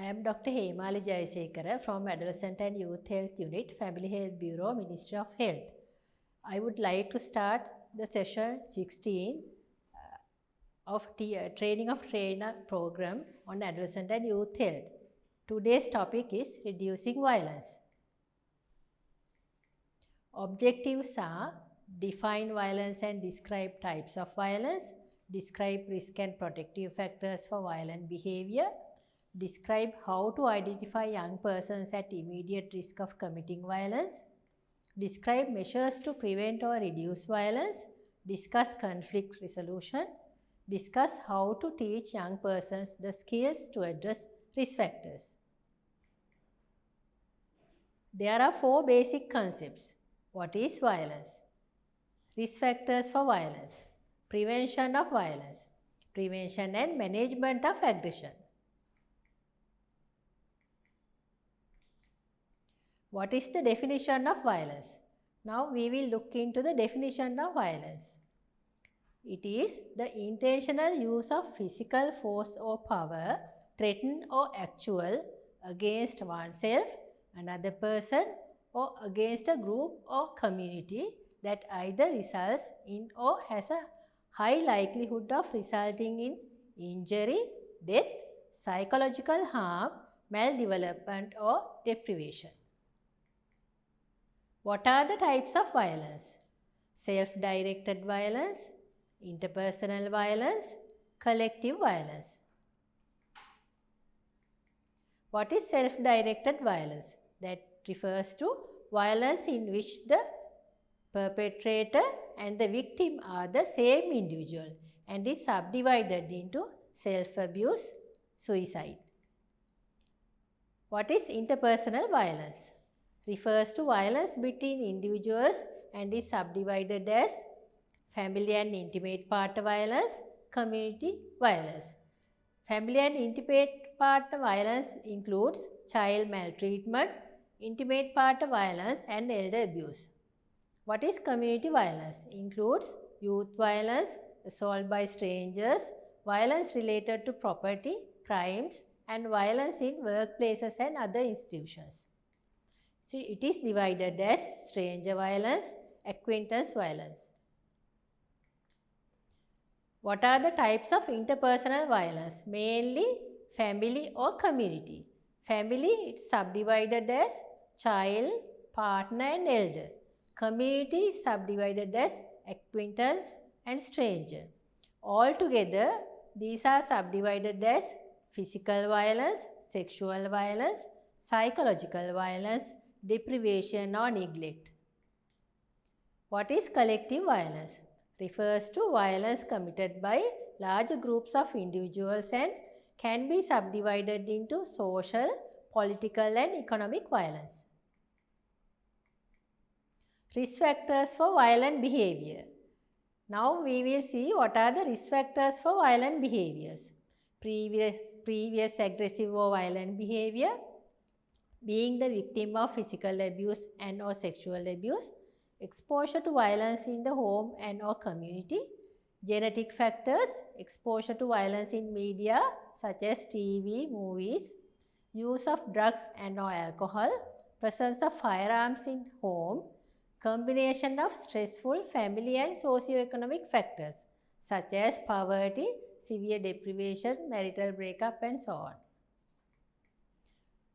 I am Dr. Hemali Jayasekara from Adolescent and Youth Health Unit, Family Health Bureau, Ministry of Health. I would like to start the session 16 of Training of Trainer program on Adolescent and Youth Health. Today's topic is reducing violence. Objectives are define violence and describe types of violence, describe risk and protective factors for violent behavior, describe how to identify young persons at immediate risk of committing violence, describe measures to prevent or reduce violence, discuss conflict resolution, discuss how to teach young persons the skills to address risk factors. There are 4 basic concepts. What is violence? Risk factors for violence, prevention of violence, prevention and management of aggression. What is the definition of violence? Now we will look into the definition of violence. It is the intentional use of physical force or power, threatened or actual, against oneself, another person, or against a group or community that either results in or has a high likelihood of resulting in injury, death, psychological harm, maldevelopment, or deprivation. What are the types of violence? Self-directed violence, interpersonal violence, collective violence. What is self-directed violence? That refers to violence in which the perpetrator and the victim are the same individual and is subdivided into self-abuse, suicide. What is interpersonal violence? Refers to violence between individuals and is subdivided as family and intimate partner violence, community violence. Family and intimate partner violence includes child maltreatment, intimate partner violence and elder abuse. What is community violence? Includes youth violence, assault by strangers, violence related to property, crimes and violence in workplaces and other institutions. So it is divided as stranger violence, acquaintance violence. What are the types of interpersonal violence? Mainly family or community. Family, it's subdivided as child, partner and elder. Community is subdivided as acquaintance and stranger. Altogether, these are subdivided as physical violence, sexual violence, psychological violence, deprivation or neglect. What is collective violence? Refers to violence committed by large groups of individuals and can be subdivided into social, political and economic violence. Risk factors for violent behavior. Now we will see what are the risk factors for violent behaviors. Previous aggressive or violent behavior, being the victim of physical abuse and or sexual abuse, exposure to violence in the home and or community, genetic factors, exposure to violence in media such as TV, movies, use of drugs and or alcohol, presence of firearms in home, combination of stressful family and socio-economic factors such as poverty, severe deprivation, marital breakup and so on.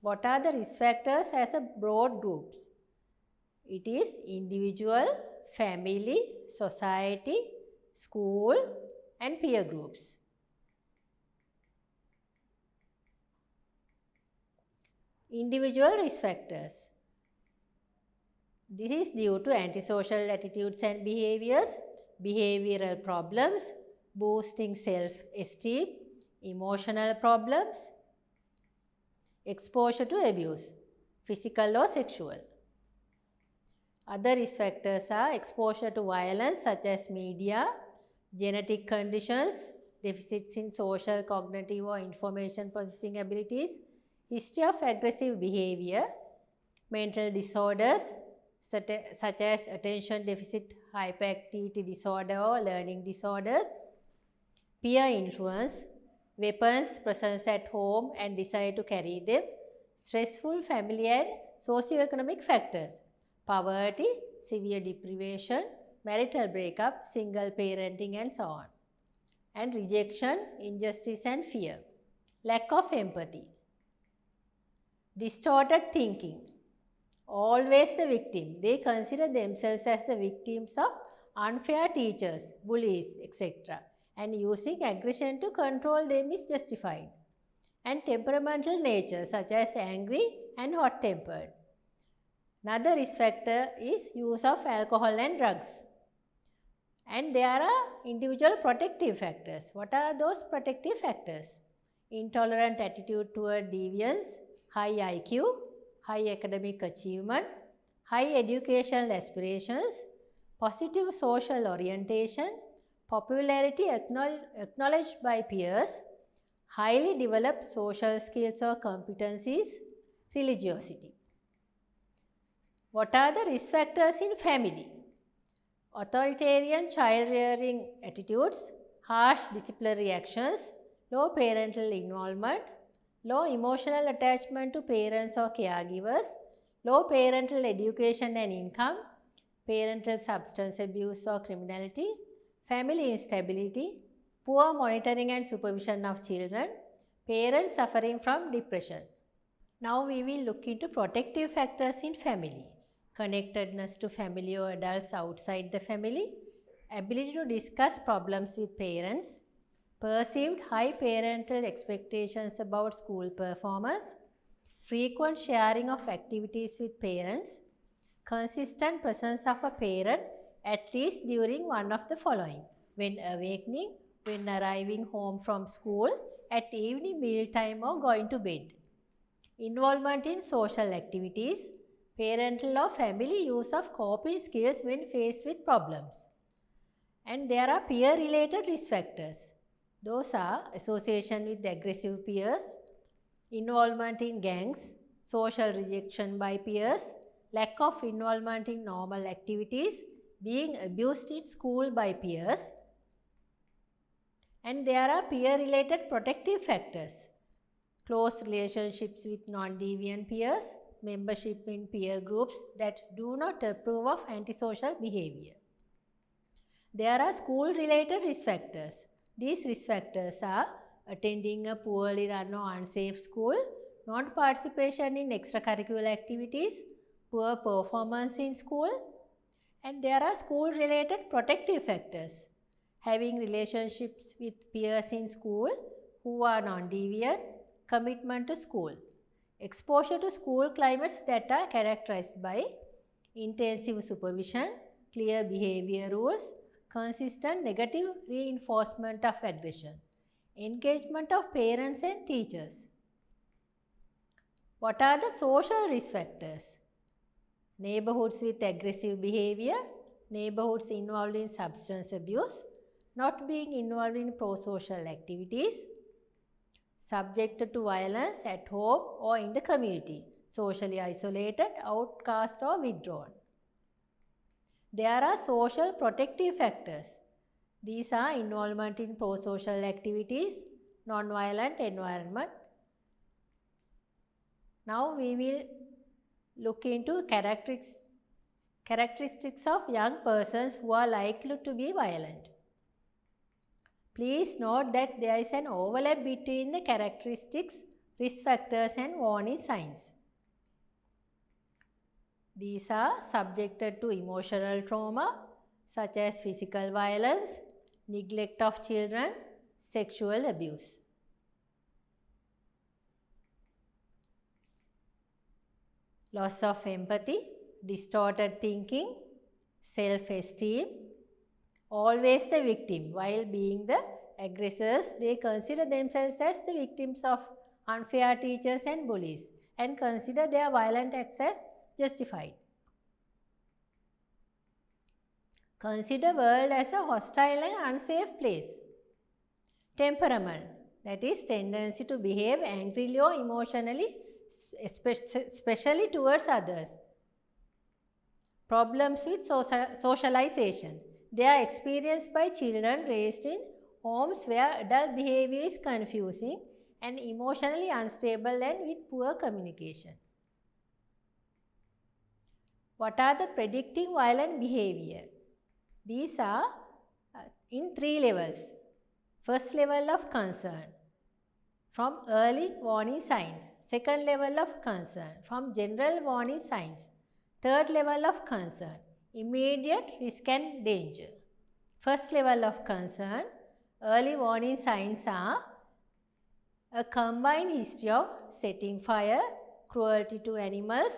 What are the risk factors as a broad groups? It is individual, family, society, school and peer groups. Individual risk factors. This is due to antisocial attitudes and behaviors, behavioral problems, boosting self-esteem, emotional problems, exposure to abuse, physical or sexual. Other risk factors are exposure to violence such as media, genetic conditions, deficits in social, cognitive or information processing abilities, history of aggressive behavior, mental disorders such as attention deficit hyperactivity disorder or learning disorders, peer influence, weapons, presence at home and desire to carry them, stressful family and socio-economic factors, poverty, severe deprivation, marital breakup, single parenting and so on, and rejection, injustice and fear, lack of empathy, distorted thinking, always the victim. They consider themselves as the victims of unfair teachers, bullies, etc. and using aggression to control them is justified. And temperamental nature such as angry and hot-tempered. Another risk factor is use of alcohol and drugs. And there are individual protective factors. What are those protective factors? Intolerant attitude toward deviance, high IQ, high academic achievement, high educational aspirations, positive social orientation, popularity acknowledged by peers, highly developed social skills or competencies, religiosity. What are the risk factors in family? Authoritarian child rearing attitudes, harsh disciplinary actions, low parental involvement, low emotional attachment to parents or caregivers, low parental education and income, parental substance abuse or criminality, family instability, poor monitoring and supervision of children, parents suffering from depression. Now we will look into protective factors in family. Connectedness to family or adults outside the family, ability to discuss problems with parents, perceived high parental expectations about school performance, frequent sharing of activities with parents, consistent presence of a parent at least during one of the following: when awakening, when arriving home from school, at evening meal time or going to bed. Involvement in social activities, parental or family use of coping skills when faced with problems. And there are peer-related risk factors. Those are association with aggressive peers, involvement in gangs, social rejection by peers, lack of involvement in normal activities, being abused in school by peers. And there are peer-related protective factors. Close relationships with non-deviant peers, membership in peer groups that do not approve of antisocial behavior. There are school-related risk factors. These risk factors are attending a poorly run or unsafe school, non-participation in extracurricular activities, poor performance in school, and there are school-related protective factors. Having relationships with peers in school who are non-deviant, commitment to school. Exposure to school climates that are characterized by intensive supervision, clear behavior rules, consistent negative reinforcement of aggression, engagement of parents and teachers. What are the social risk factors? Neighborhoods with aggressive behavior, neighborhoods involved in substance abuse, not being involved in pro-social activities, subjected to violence at home or in the community, socially isolated, outcast or withdrawn. There are social protective factors. These are involvement in pro-social activities, non-violent environment. Now we will look into characteristics of young persons who are likely to be violent. Please note that there is an overlap between the characteristics, risk factors and warning signs. These are subjected to emotional trauma such as physical violence, neglect of children, sexual abuse. Loss of empathy, distorted thinking, self-esteem, always the victim. While being the aggressors, they consider themselves as the victims of unfair teachers and bullies and consider their violent acts as justified. Consider world as a hostile and unsafe place. Temperament, that is tendency to behave angrily or emotionally, especially towards others. Problems with socialization. They are experienced by children raised in homes where adult behavior is confusing and emotionally unstable and with poor communication. What are the predicting violent behavior? These are in 3 levels. First level of concern, from early warning signs. Second level of concern, from general warning signs. Third level of concern, immediate risk and danger. First level of concern, early warning signs are a combined history of setting fire, cruelty to animals,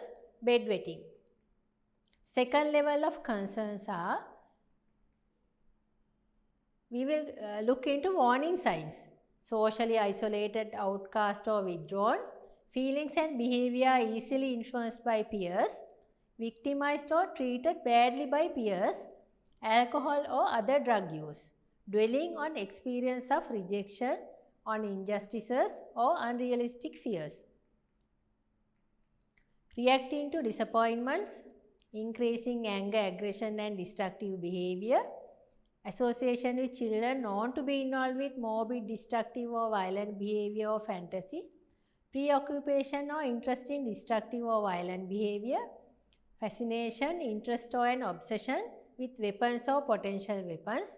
bedwetting. Second level of concerns are, we will look into warning signs. Socially isolated, outcast or withdrawn, feelings and behavior easily influenced by peers, victimized or treated badly by peers, alcohol or other drug use, dwelling on experience of rejection, on injustices or unrealistic fears, reacting to disappointments, increasing anger, aggression and destructive behavior, association with children known to be involved with morbid, destructive or violent behavior or fantasy, preoccupation or interest in destructive or violent behavior, fascination, interest or an obsession with weapons or potential weapons,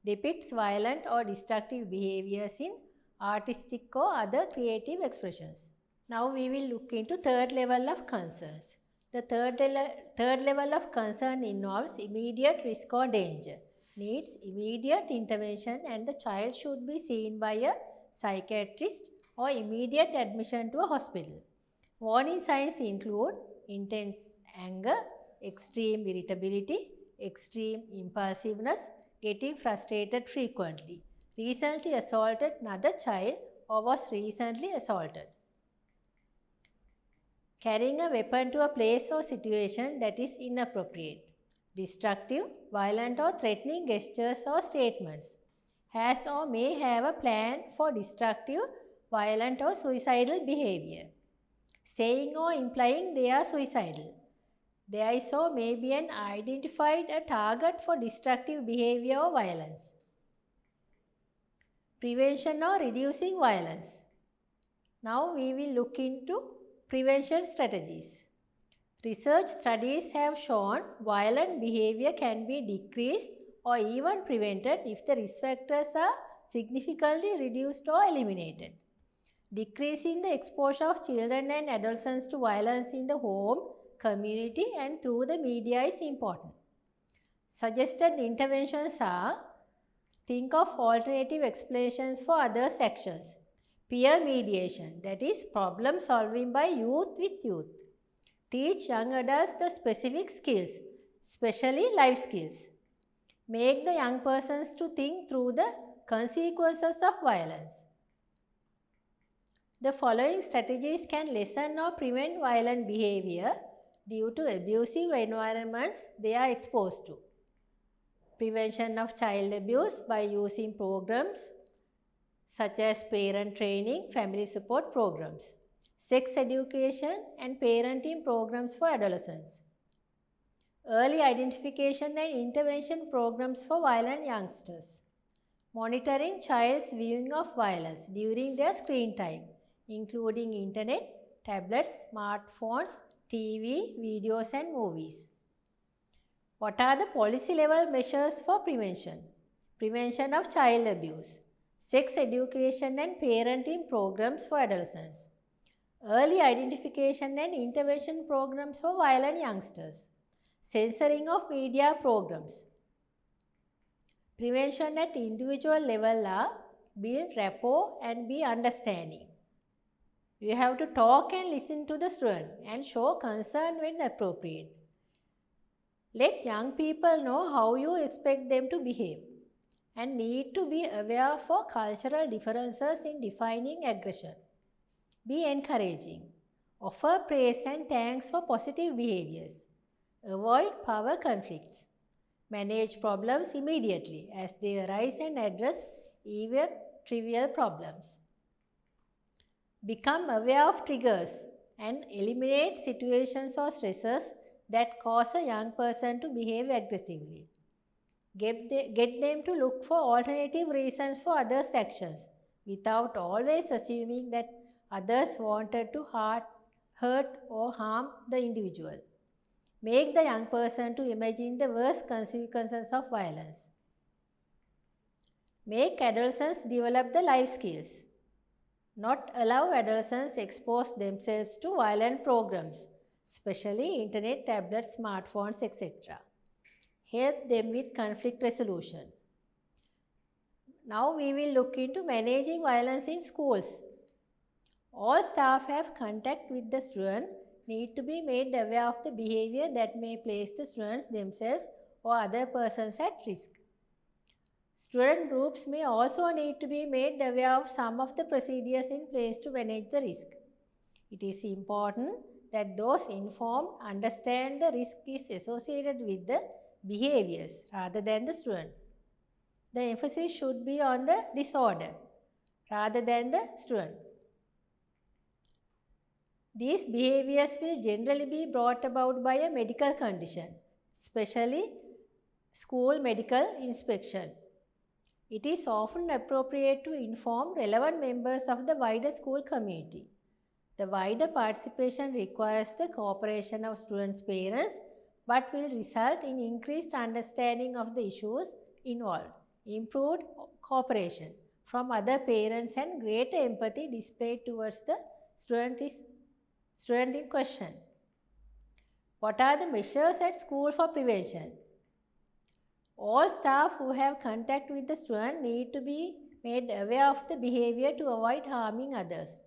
depicts violent or destructive behaviors in artistic or other creative expressions. Now we will look into third level of concerns. The third level of concern involves immediate risk or danger, needs immediate intervention, and the child should be seen by a psychiatrist or immediate admission to a hospital. Warning signs include intense anger, extreme irritability, extreme impulsiveness, getting frustrated frequently, recently assaulted another child or was recently assaulted, carrying a weapon to a place or situation that is inappropriate, destructive, violent or threatening gestures or statements, has or may have a plan for destructive, violent or suicidal behavior, saying or implying they are suicidal. There is or may be an identified a target for destructive behavior or violence. Prevention or reducing violence. Now we will look into prevention strategies. Research studies have shown violent behavior can be decreased or even prevented if the risk factors are significantly reduced or eliminated. Decreasing the exposure of children and adolescents to violence in the home, community and through the media is important. Suggested interventions are, think of alternative explanations for others' actions. Peer mediation, that is problem solving by youth with youth. Teach young adults the specific skills, especially life skills. Make the young persons to think through the consequences of violence. The following strategies can lessen or prevent violent behavior due to abusive environments they are exposed to. Prevention of child abuse by using programs such as parent training, family support programs, sex education and parenting programs for adolescents, early identification and intervention programs for violent youngsters, monitoring child's viewing of violence during their screen time, including internet, tablets, smartphones, TV, videos and movies. What are the policy level measures for prevention? Prevention of child abuse, sex education and parenting programs for adolescents, early identification and intervention programs for violent youngsters, censoring of media programs. Prevention at individual level are build rapport and be understanding. You have to talk and listen to the student and show concern when appropriate. Let young people know how you expect them to behave and need to be aware for cultural differences in defining aggression. Be encouraging. Offer praise and thanks for positive behaviors. Avoid power conflicts. Manage problems immediately as they arise and address even trivial problems. Become aware of triggers and eliminate situations or stresses that cause a young person to behave aggressively. Get them to look for alternative reasons for others' actions without always assuming that others wanted to hurt or harm the individual. Make the young person to imagine the worst consequences of violence. Make adolescents develop the life skills. Not allow adolescents expose themselves to violent programs, especially internet, tablets, smartphones, etc. Help them with conflict resolution. Now we will look into managing violence in schools. All staff have contact with the student need to be made aware of the behavior that may place the students themselves or other persons at risk. Student groups may also need to be made aware of some of the procedures in place to manage the risk. It is important that those informed understand the risk is associated with the behaviors rather than the student. The emphasis should be on the disorder rather than the student. These behaviors will generally be brought about by a medical condition, especially school medical inspection. It is often appropriate to inform relevant members of the wider school community. The wider participation requires the cooperation of students' parents but will result in increased understanding of the issues involved, improved cooperation from other parents and greater empathy displayed towards the student in question. What are the measures at school for prevention? All staff who have contact with the student need to be made aware of the behavior to avoid harming others.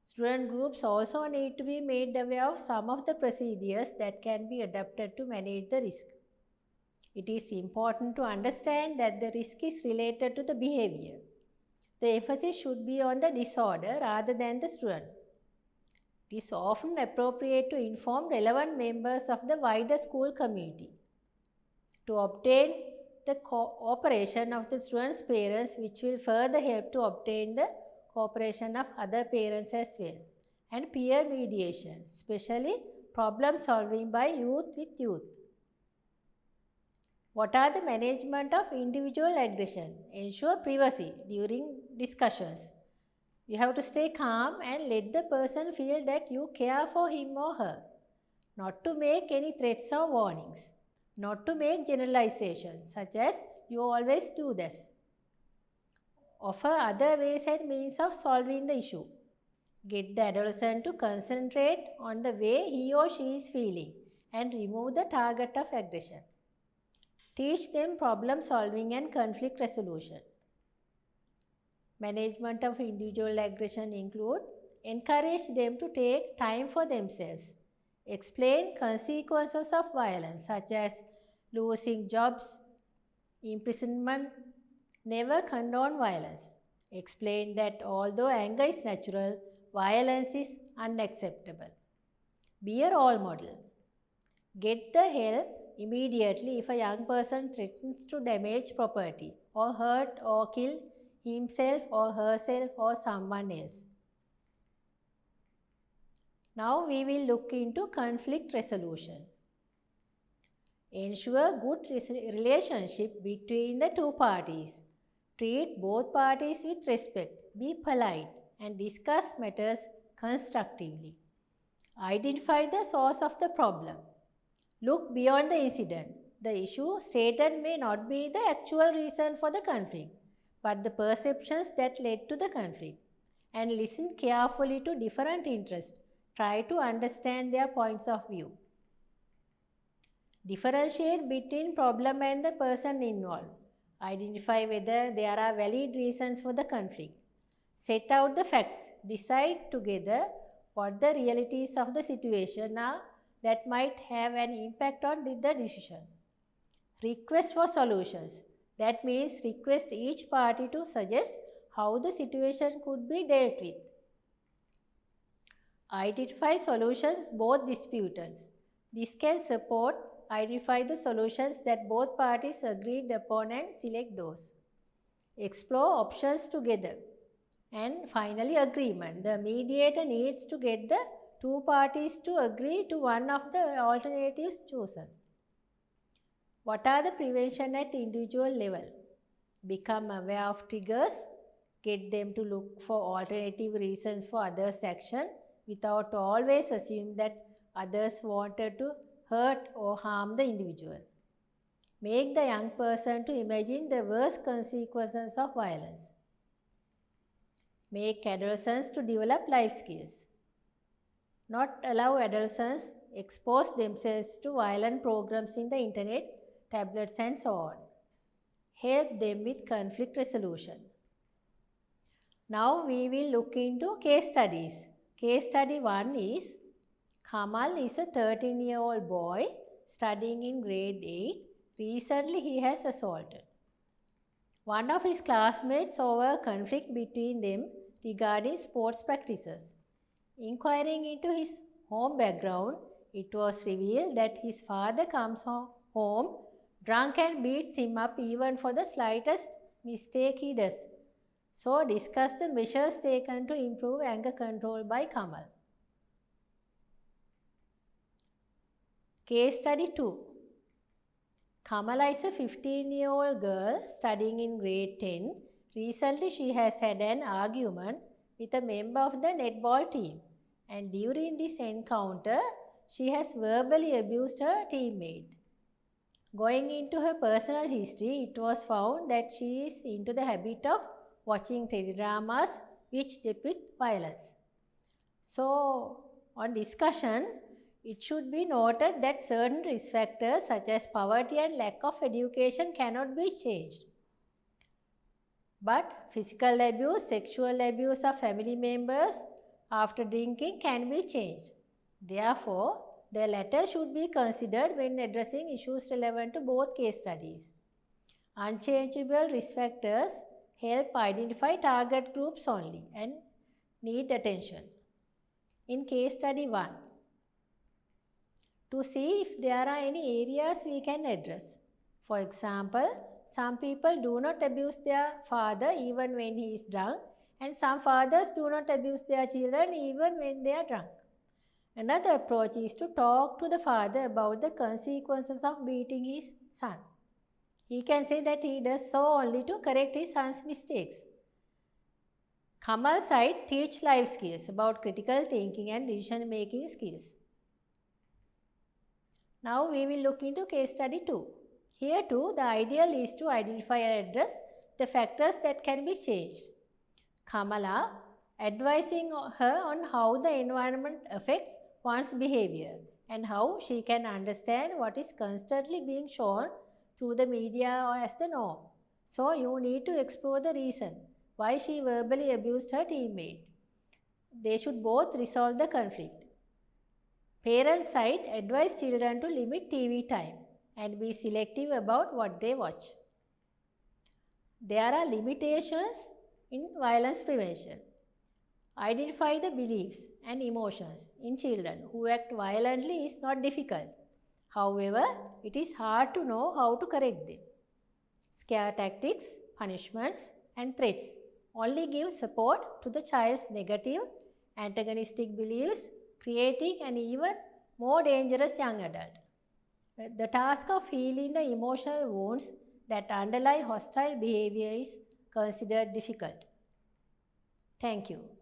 Student groups also need to be made aware of some of the procedures that can be adopted to manage the risk. It is important to understand that the risk is related to the behavior. The emphasis should be on the disorder rather than the student. It is often appropriate to inform relevant members of the wider school community to obtain the cooperation of the students' parents, which will further help to obtain the cooperation of other parents as well, and peer mediation, especially problem solving by youth with youth. What are the management of individual aggression? Ensure privacy during discussions. You have to stay calm and let the person feel that you care for him or her. Not to make any threats or warnings. Not to make generalizations such as you always do this. Offer other ways and means of solving the issue. Get the adolescent to concentrate on the way he or she is feeling and remove the target of aggression. Teach them problem solving and conflict resolution. Management of individual aggression include encourage them to take time for themselves. Explain consequences of violence such as losing jobs, imprisonment. Never condone violence. Explain that although anger is natural, violence is unacceptable. Be a role model. Get the help immediately if a young person threatens to damage property or hurt or kill himself or herself or someone else. Now we will look into conflict resolution. Ensure good relationship between the two parties. Treat both parties with respect, be polite, and discuss matters constructively. Identify the source of the problem. Look beyond the incident. The issue stated may not be the actual reason for the conflict, but the perceptions that led to the conflict. And listen carefully to different interests. Try to understand their points of view. Differentiate between problem and the person involved. Identify whether there are valid reasons for the conflict. Set out the facts. Decide together what the realities of the situation are that might have an impact on the decision. Request for solutions. That means request each party to suggest how the situation could be dealt with. Identify solutions both disputants. This can support identify the solutions that both parties agreed upon and select those. Explore options together. And finally, agreement. The mediator needs to get the two parties to agree to one of the alternatives chosen. What are the prevention at individual level? Become aware of triggers, get them to look for alternative reasons for others' action without always assuming that others wanted to hurt or harm the individual. Make the young person to imagine the worst consequences of violence. Make adolescents to develop life skills. Not allow adolescents expose themselves to violent programs in the internet, tablets and so on. Help them with conflict resolution. Now we will look into case studies. Case study 1 is Kamal is a 13-year-old boy studying in grade 8. Recently he has assaulted one of his classmates over a conflict between them regarding sports practices. Inquiring into his home background, it was revealed that his father comes home drunk and beats him up even for the slightest mistake he does. So discuss the measures taken to improve anger control by Kamal. Case study 2. Kamala is a 15-year-old girl studying in grade 10. Recently she has had an argument with a member of the netball team, and during this encounter she has verbally abused her teammate. Going into her personal history, it was found that she is into the habit of watching teledramas which depict violence. So, on discussion, it should be noted that certain risk factors such as poverty and lack of education cannot be changed. But physical abuse, sexual abuse of family members after drinking can be changed. Therefore, the latter should be considered when addressing issues relevant to both case studies. Unchangeable risk factors help identify target groups only and need attention. In case study 1, to see if there are any areas we can address. For example, some people do not abuse their father even when he is drunk, and some fathers do not abuse their children even when they are drunk. Another approach is to talk to the father about the consequences of beating his son. He can say that he does so only to correct his son's mistakes. Kamal's side teach life skills about critical thinking and decision-making skills. Now we will look into case study 2. Here too, the ideal is to identify and address the factors that can be changed. Kamala advising her on how the environment affects one's behavior and how she can understand what is constantly being shown through the media or as the norm. So you need to explore the reason why she verbally abused her teammate. They should both resolve the conflict. Parents' side advise children to limit TV time and be selective about what they watch. There are limitations in violence prevention. Identify the beliefs and emotions in children who act violently is not difficult. However, it is hard to know how to correct them. Scare tactics, punishments, and threats only give support to the child's negative, antagonistic beliefs, creating an even more dangerous young adult. The task of healing the emotional wounds that underlie hostile behavior is considered difficult. Thank you.